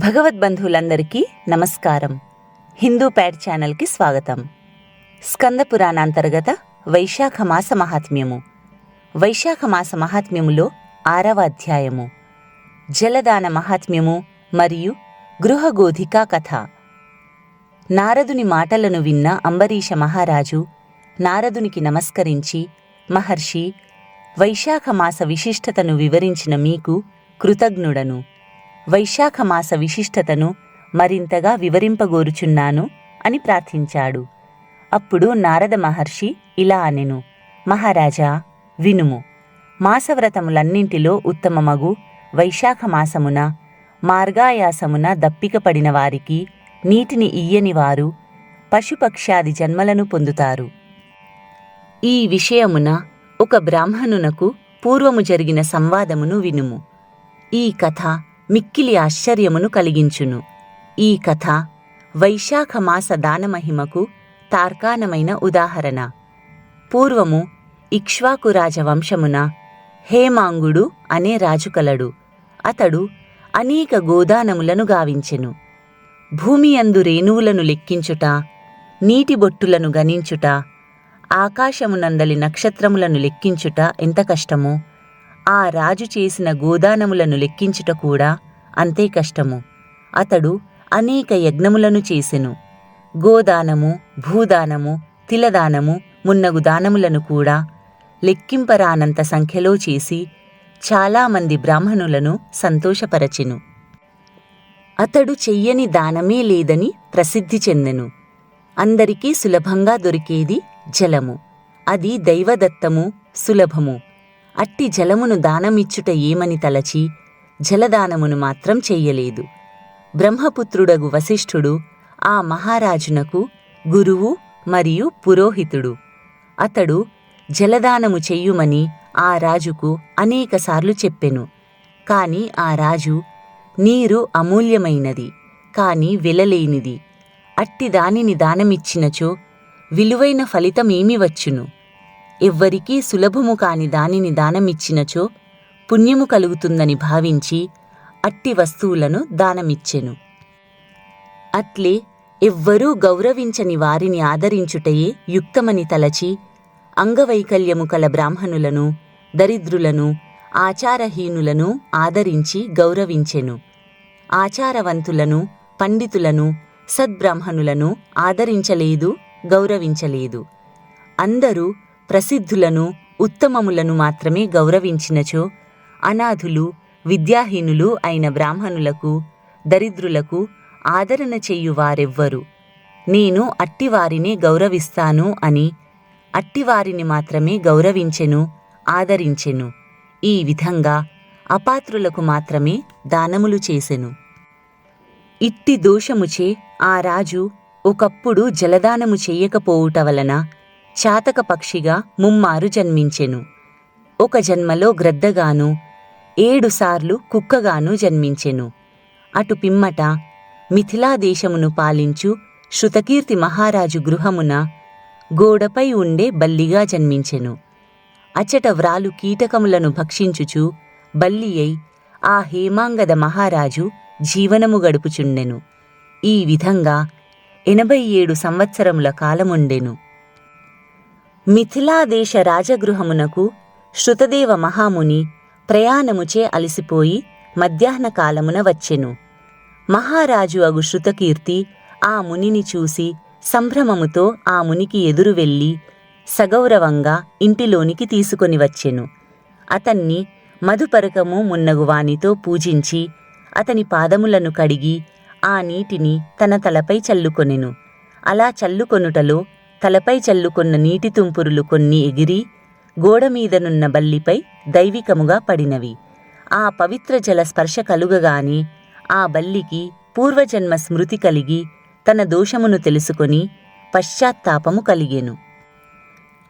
భగవద్బంధువులందరికీ నమస్కారం. హిందూ ప్యాడ్ ఛానల్కి స్వాగతం. స్కంద పురాణాంతర్గత వైశాఖ మాస మహాత్మ్యము. వైశాఖ మాస మహాత్మ్యములో 6వ అధ్యాయము జలదాన మహాత్మ్యము మరియు గృహగోధికా కథ. నారదుని మాటలను విన్న అంబరీష మహారాజు నారదునికి నమస్కరించి, మహర్షి, వైశాఖ మాస విశిష్టతను వివరించిన మీకు కృతజ్ఞుడను. వైశాఖ మాస విశిష్టతను మరింతగా వివరింపగోరుచున్నాను అని ప్రార్థించాడు. అప్పుడు నారద మహర్షి ఇలా అనెను: మహారాజా, వినుము. మాసవ్రతములన్నింటిలో ఉత్తమమగు వైశాఖ మాసమున మార్గాయాసమున దప్పిక పడిన వారికి నీటిని ఇయ్యని వారు పశుపక్ష్యాది జన్మలను పొందుతారు. ఈ విషయమున ఒక బ్రాహ్మణునకు పూర్వము జరిగిన సంవాదమును వినుము. ఈ కథ మిక్కిలి ఆశ్చర్యమును కలిగించును. ఈ కథ వైశాఖ మాస దానమహిమకు తార్కాణమైన ఉదాహరణ. పూర్వము ఇక్ష్వాకు రాజవంశమున హేమాంగుడు అనే రాజు కలడు. అతడు అనేక గోదానములను గావించెను. భూమియందు రేణువులను లెక్కించుట, నీటి బొట్టులను గణించుట, ఆకాశమునందలి నక్షత్రములను లెక్కించుట ఎంత కష్టమో, ఆ రాజు చేసిన గోదానములను లెక్కించుట కూడా అంతే కష్టము. అతడు అనేక యజ్ఞములను చేసెను. గోదానము, భూదానము, తిలదానము మున్నగు దానములను కూడా లెక్కింపరానంత సంఖ్యలో చేసి చాలామంది బ్రాహ్మణులను సంతోషపరచెను. అతడు చెయ్యని దానమే లేదని ప్రసిద్ధి చెందెను. అందరికీ సులభంగా దొరికేది జలము. అది దైవదత్తము, సులభము. అట్టి జలమును దానమిచ్చుట ఏమని తలచి జలదానమును మాత్రం చెయ్యలేదు. బ్రహ్మపుత్రుడగు వశిష్ఠుడు ఆ మహారాజునకు గురువు మరియు పురోహితుడు. అతడు జలదానము చెయ్యుమని ఆ రాజుకు అనేకసార్లు చెప్పెను. కాని ఆ రాజు, నీరు అమూల్యమైనది, కాని వెలలేనిది. అట్టి దానిని దానమిచ్చినచో విలువైన ఫలితమేమి వచ్చును? ఎవ్వరికీ సులభము కాని దానిని దానమిచ్చినచో పుణ్యము కలుగుతుందని భావించి అట్టి వస్తువులను దానమిచ్చెను. అట్లే ఎవ్వరూ గౌరవించని వారిని ఆదరించుటయే యుక్తమని తలచి అంగవైకల్యము కల బ్రాహ్మణులను, దరిద్రులను, ఆచారహీనులను ఆదరించి గౌరవించెను. ఆచారవంతులను, పండితులను, సద్బ్రాహ్మణులను ఆదరించలేదు, గౌరవించలేదు. అందరూ ప్రసిద్ధులను, ఉత్తమములను మాత్రమే గౌరవించినచో అనాథులు, విద్యాహీనులు అయిన బ్రాహ్మణులకు, దరిద్రులకు ఆదరణ చెయ్యు వారెవ్వరు. నేను అట్టివారినే గౌరవిస్తాను అని అట్టివారిని మాత్రమే గౌరవించెను, ఆదరించెను. ఈ విధంగా అపాత్రులకు మాత్రమే దానములు చేసెను. ఇట్టి దోషముచే ఆ రాజు ఒకప్పుడు జలదానము చెయ్యకపోవుట వలన చాతక పక్షిగా ముమ్మారు జన్మించెను. ఒక జన్మలో గ్రద్దగాను, 7 సార్లు కుక్కగాను జన్మించెను. అటు పిమ్మట మిథిలాదేశమును పాలించు శృతకీర్తి మహారాజు గృహమున గోడపై ఉండే బల్లిగా జన్మించెను. అచ్చట వ్రాలు కీటకములను భక్షించుచు బల్లి అయి ఆ హేమాంగద మహారాజు జీవనము గడుపుచుండెను. ఈ విధంగా 87 సంవత్సరముల కాలముండెను. మిథిలాదేశ రాజగృహమునకు శృతదేవ మహాముని ప్రయాణముచే అలసిపోయి మధ్యాహ్న కాలమున వచ్చెను. మహారాజు అగు శృతకీర్తి ఆ మునిని చూసి సంభ్రమముతో ఆ మునికి ఎదురు వెళ్ళి సగౌరవంగా ఇంటిలోనికి తీసుకొని వచ్చెను. అతన్ని మధుపరకము మున్నగు వానితో పూజించి అతని పాదములను కడిగి ఆ నీటిని తన తలపై చల్లుకొనెను. అలా చల్లుకొనుటలో తలపై చల్లుకొన్న నీటి తుంపురులు కొన్ని ఎగిరి గోడమీదనున్న బల్లిపై దైవికముగా పడినవి. ఆ పవిత్ర జల స్పర్శ కలుగగానే ఆ బల్లికి పూర్వజన్మ స్మృతి కలిగి తన దోషమును తెలుసుకొని పశ్చాత్తాపము కలిగెను.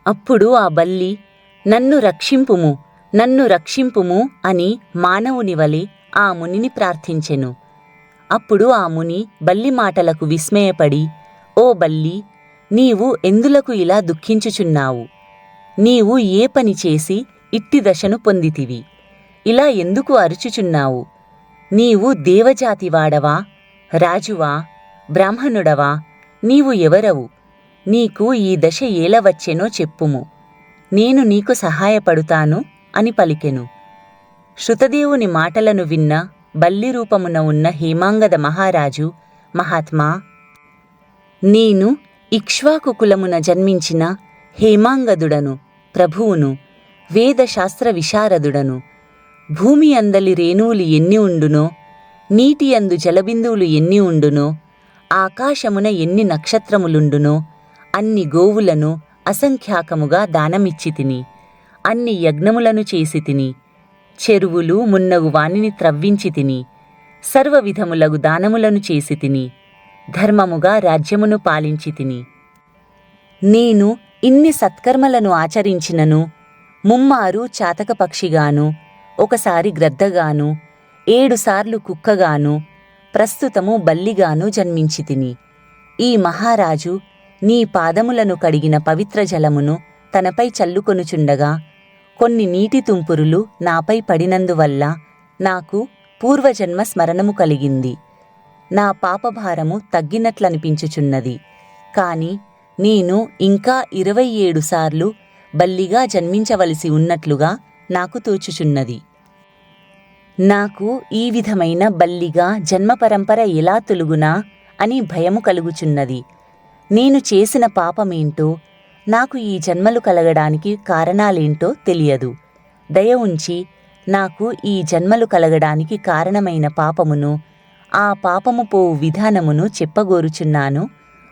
అప్పుడు ఆ బల్లి, నన్ను రక్షింపుము, నన్ను రక్షింపుము అని మానవుని వలె ఆ మునిని ప్రార్థించెను. అప్పుడు ఆ ముని బల్లి మాటలకు విస్మయపడి, ఓ బల్లి, నీవు ఎందులకు ఇలా దుఃఖించుచున్నావు? నీవు ఏ పని చేసి ఇట్టి దశను పొందితివి? ఇలా ఎందుకు అరుచుచున్నావు? నీవు దేవజాతివాడవా, రాజువా, బ్రాహ్మణుడవా, నీవు ఎవరవు? నీకు ఈ దశ ఎలా వచ్చెనో చెప్పుము, నేను నీకు సహాయపడుతాను అని పలికెను. శృతదేవుని మాటలను విన్న బల్లి రూపమున ఉన్న హేమాంగద మహారాజు, మహాత్మా, నేను ఇక్ష్వాకు కులమున జన్మించిన హేమాంగదుడను, ప్రభువును, వేదశాస్త్ర విశారదుడను. భూమి అందలి రేణువులు ఎన్ని ఉండునో, నీటి అందు జలబిందువులు ఎన్ని ఉండునో, ఆకాశమున ఎన్ని నక్షత్రములుండునో అన్ని గోవులను అసంఖ్యాకముగా దానమిచ్చి తిని, అన్ని యజ్ఞములను చేసి తిని, చెరువులు మున్నగు వానిని త్రవ్వించి తిని, సర్వవిధములగు దానములను చేసి తిని, ధర్మముగా రాజ్యమును పాలించి తిని. నేను ఇన్ని సత్కర్మలను ఆచరించినను ముమ్మారు చాతక పక్షిగాను, ఒకసారి గ్రద్దగాను, 7 సార్లు కుక్కగాను, ప్రస్తుతము బల్లిగాను జన్మించి తిని. ఈ మహారాజు నీ పాదములను కడిగిన పవిత్ర జలమును తనపై చల్లుకొనుచుండగా కొన్ని నీటి తుంపురులు నాపై పడినందువల్ల నాకు పూర్వజన్మ స్మరణము కలిగింది. నా పాపభారము తగ్గినట్లనిపించుచున్నది. కాని నేను ఇంకా 27 సార్లు బల్లిగా జన్మించవలసి ఉన్నట్లుగా నాకు తోచుచున్నది. నాకు ఈ విధమైన బల్లిగా జన్మపరంపర ఎలా తొలుగునా అని భయము కలుగుచున్నది. నేను చేసిన పాపమేంటో, నాకు ఈ జన్మలు కలగడానికి కారణాలేంటో తెలియదు. దయ ఉంచి నాకు ఈ జన్మలు కలగడానికి కారణమైన పాపమును, ఆ పాపము పోవు విధానమును చెప్పగోరుచున్నాను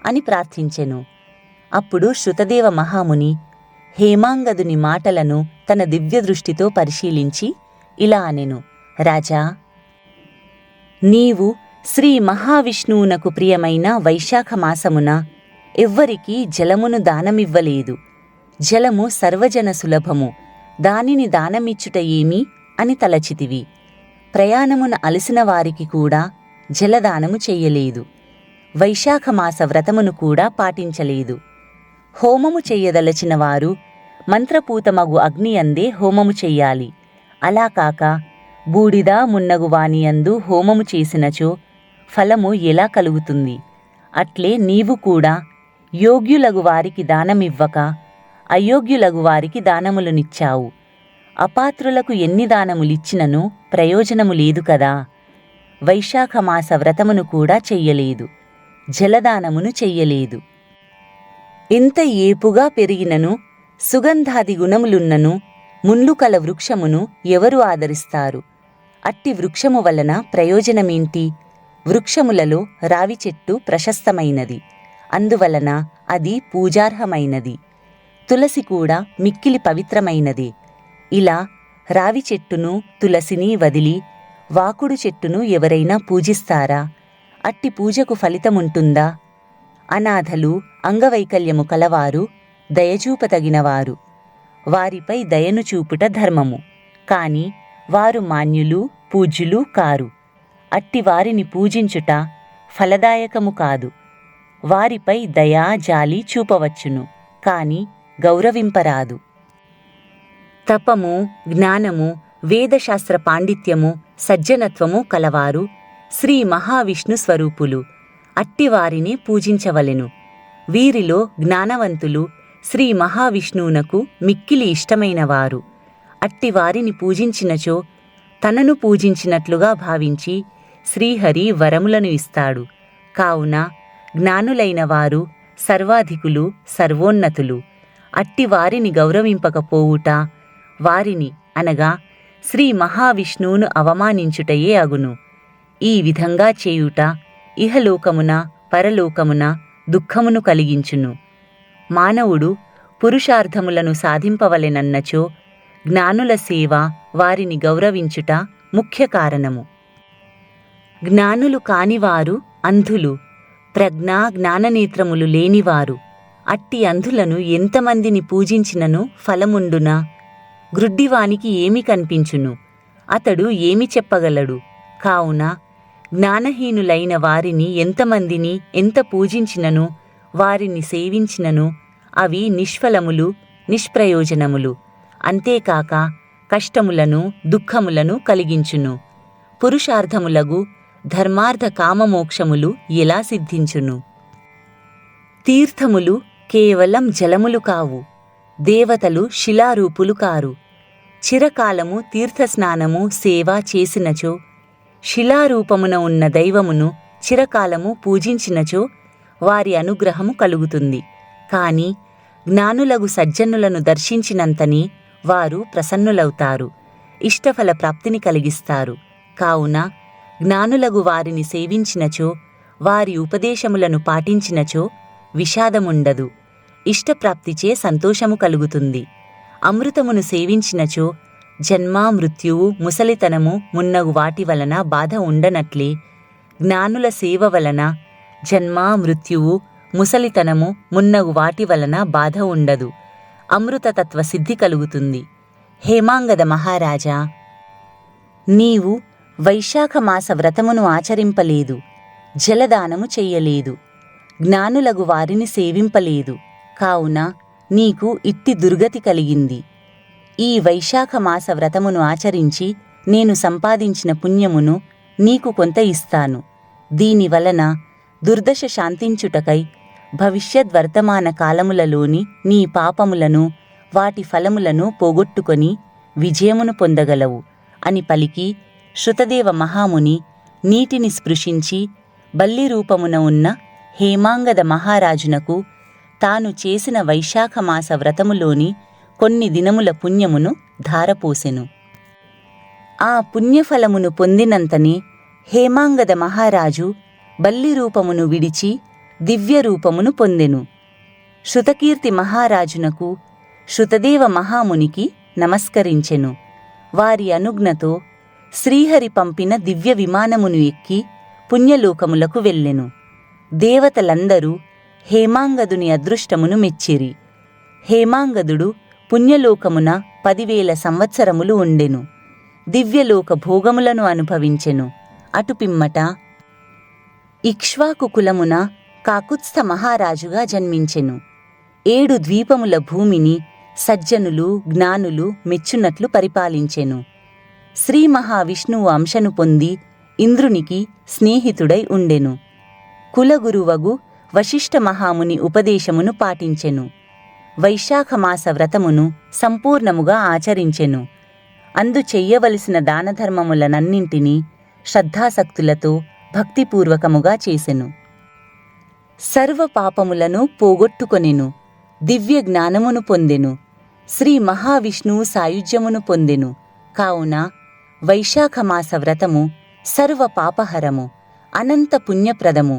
అని ప్రార్థించెను. అప్పుడు శృతదేవ మహాముని హేమాంగదుని మాటలను తన దివ్యదృష్టితో పరిశీలించి ఇలా అనెను, రాజా, నీవు శ్రీ మహావిష్ణువునకు ప్రియమైన వైశాఖ మాసమున ఎవ్వరికీ జలమును దానమివ్వలేదు. జలము సర్వజన సులభము, దానిని దానమిచ్చుట ఏమి అని తలచితివి. ప్రయాణమున అలసిన వారికి కూడా జలదానము చెయ్యలేదు. వైశాఖమాస వ్రతమును కూడా పాటించలేదు. హోమము చెయ్యదలచిన వారు మంత్రపూతమగు అగ్ని అందే హోమము చెయ్యాలి. అలా కాక బూడిద మున్నగు వానియందు హోమము చేసినచో ఫలము ఎలా కలుగుతుంది? అట్లే నీవు కూడా యోగ్యులగు వారికి దానమివ్వక అయోగ్యులగు వారికి దానములనిచ్చావు. అపాత్రులకు ఎన్ని దానములిచ్చినను ప్రయోజనము లేదు కదా. వైశాఖమాస వ్రతమును కూడా చెయ్యలేదు, జలదానమును చెయ్యలేదు. ఎంత ఏపుగా పెరిగినను సుగంధాది గుణములున్నను మున్లు కల వృక్షమును ఎవరు ఆదరిస్తారు? అట్టి వృక్షము వలన ప్రయోజనమేంటి? వృక్షములలో రావి చెట్టు ప్రశస్తమైనది, అందువలన అది పూజార్హమైనది. తులసి కూడా మిక్కిలి పవిత్రమైనది. ఇలా రావి చెట్టును తులసిని వదిలి వాకుడు చెట్టును ఎవరైనా పూజిస్తారా? అట్టి పూజకు ఫలితముంటుందా? అనాథలు, అంగవైకల్యము కలవారు దయచూపతగినవారు. వారిపై దయను చూపుట ధర్మము. కాని వారు మాన్యులు, పూజ్యులు కారు. అట్టి వారిని పూజించుట ఫలదాయకము కాదు. వారిపై దయా జాలి చూపవచ్చును, కాని గౌరవింపరాదు. తపము, జ్ఞానము, వేదశాస్త్ర పాండిత్యము, సజ్జనత్వము కలవారు శ్రీ మహావిష్ణు స్వరూపులు. అట్టివారిని పూజించవలెను. వీరిలో జ్ఞానవంతులు శ్రీ మహావిష్ణువునకు మిక్కిలి ఇష్టమైనవారు. అట్టివారిని పూజించినచో తనను పూజించినట్లుగా భావించి శ్రీహరి వరములను ఇస్తాడు. కావున జ్ఞానులైన వారు సర్వాధికులు, సర్వోన్నతులు. అట్టివారిని గౌరవింపకపోవుట వారిని అనగా శ్రీ మహావిష్ణువును అవమానించుటయే అగును. ఈ విధంగా చేయుట ఇహలోకమున పరలోకమున దుఃఖమును కలిగించును. మానవుడు పురుషార్థములను సాధింపవలెనన్నచో జ్ఞానుల సేవ, వారిని గౌరవించుట ముఖ్య కారణము. జ్ఞానులు కానివారు అంధులు, ప్రజ్ఞా జ్ఞాననేత్రములు లేనివారు. అట్టి అంధులను ఎంతమందిని పూజించినను ఫలముండునా? గ్రుడ్డివానికి ఏమి కనిపించును? అతడు ఏమి చెప్పగలడు? కావున జ్ఞానహీనులైన వారిని ఎంతమందిని ఎంత పూజించినను, వారిని సేవించినను అవి నిష్ఫలములు, నిష్ప్రయోజనములు. అంతేకాక కష్టములను, దుఃఖములను కలిగించును. పురుషార్థములగు ధర్మార్థ కామమోక్షములు ఎలా సిద్ధించును? తీర్థములు కేవలం జలములు కావు, దేవతలు శిలారూపులు కారు. చిరకాలము తీర్థస్నానము సేవ చేసినచో, శిలారూపమున ఉన్న దైవమును చిరకాలము పూజించినచో వారి అనుగ్రహము కలుగుతుంది. కాని జ్ఞానులగు సజ్జనులను దర్శించినంతనే వారు ప్రసన్నులవుతారు, ఇష్టఫల ప్రాప్తిని కలిగిస్తారు. కావున జ్ఞానులగు వారిని సేవించినచో, వారి ఉపదేశములను పాటించినచో విషాదముండదు, ఇష్టప్రాప్తిచే సంతోషము కలుగుతుంది. అమృతమును సేవించినచో జన్మ మృత్యువు ముసలితనము మున్నగు వాటి వలన బాధ ఉండనట్లే, జ్ఞానుల సేవ వలన జన్మ మృత్యువు ముసలితనము మున్నగు వాటి వలన బాధ ఉండదు, అమృతతత్వ సిద్ధి కలుగుతుంది. హేమాంగద మహారాజా, నీవు వైశాఖమాస వ్రతమును ఆచరింపలేదు, జలదానము చెయ్యలేదు, జ్ఞానులగు వారిని సేవింపలేదు. కావున నీకు ఇట్టి దుర్గతి కలిగింది. ఈ వైశాఖమాస వ్రతమును ఆచరించి నేను సంపాదించిన పుణ్యమును నీకు కొంత ఇస్తాను. దీనివలన దుర్దశ శాంతించుటకై భవిష్యద్వర్తమాన కాలములలోని నీ పాపములను వాటి ఫలములను పోగొట్టుకొని విజయమును పొందగలవు అని పలికి, శృతదేవ మహాముని నీటిని స్పృశించి బల్లి రూపమున ఉన్న హేమాంగద మహారాజునకు తాను చేసిన వైశాఖమాస వ్రతములోని కొన్ని దినముల పుణ్యమును ధారపోసెను. ఆ పుణ్యఫలమును పొందినంతనే హేమాంగద మహారాజు బల్లి రూపమును విడిచి దివ్య రూపమును పొందెను. శృతకీర్తి మహారాజునకు శృతదేవ మహామునికి నమస్కరించెను. వారి అనుజ్ఞతో శ్రీహరి పంపిన దివ్య విమానమును ఎక్కి పుణ్యలోకములకు వెళ్ళెను. దేవతలందరూ హేమాంగదుని అదృష్టమును మెచ్చిరి. హేమాంగదుడు పుణ్యలోకమున 10,000 సంవత్సరములు ఉండెను. దివ్యలోక భోగములను అనుభవించెను. అటుపిమ్మట ఇక్ష్వాకు కులమున కాకుత్స్థ మహారాజుగా జన్మించెను. 7 ద్వీపముల భూమిని సజ్జనులు జ్ఞానులు మెచ్చునట్లు పరిపాలించెను. శ్రీ మహావిష్ణువు అంశను పొంది ఇంద్రునికి స్నేహితుడై ఉండెను. కులగురువగు వశిష్ఠ మహాముని ఉపదేశమును పాటించెను. వైశాఖమాస వ్రతమును సంపూర్ణముగా ఆచరించెను. అందు చెయ్యవలసిన దానధర్మములనన్నింటినీ శ్రద్ధాసక్తులతో భక్తిపూర్వకముగా చేసెను. సర్వ పాపములను పోగొట్టుకొనెను. దివ్య జ్ఞానమును పొందెను. శ్రీ మహావిష్ణువు సాయుజ్యమును పొందెను. కావున వైశాఖమాస వ్రతము సర్వ పాపహరము, అనంత పుణ్యప్రదము.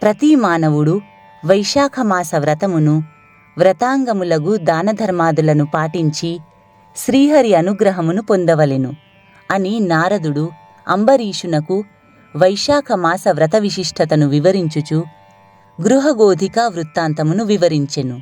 ప్రతి మానవుడు వైశాఖమాస వ్రతమును వ్రతాంగములగు దానధర్మాదులను పాటించి శ్రీహరి అనుగ్రహమును పొందవలెను అని నారదుడు అంబరీషునకు వైశాఖమాస వ్రత విశిష్టతను వివరించుచు గృహగోధికా వృత్తాంతమును వివరించెను.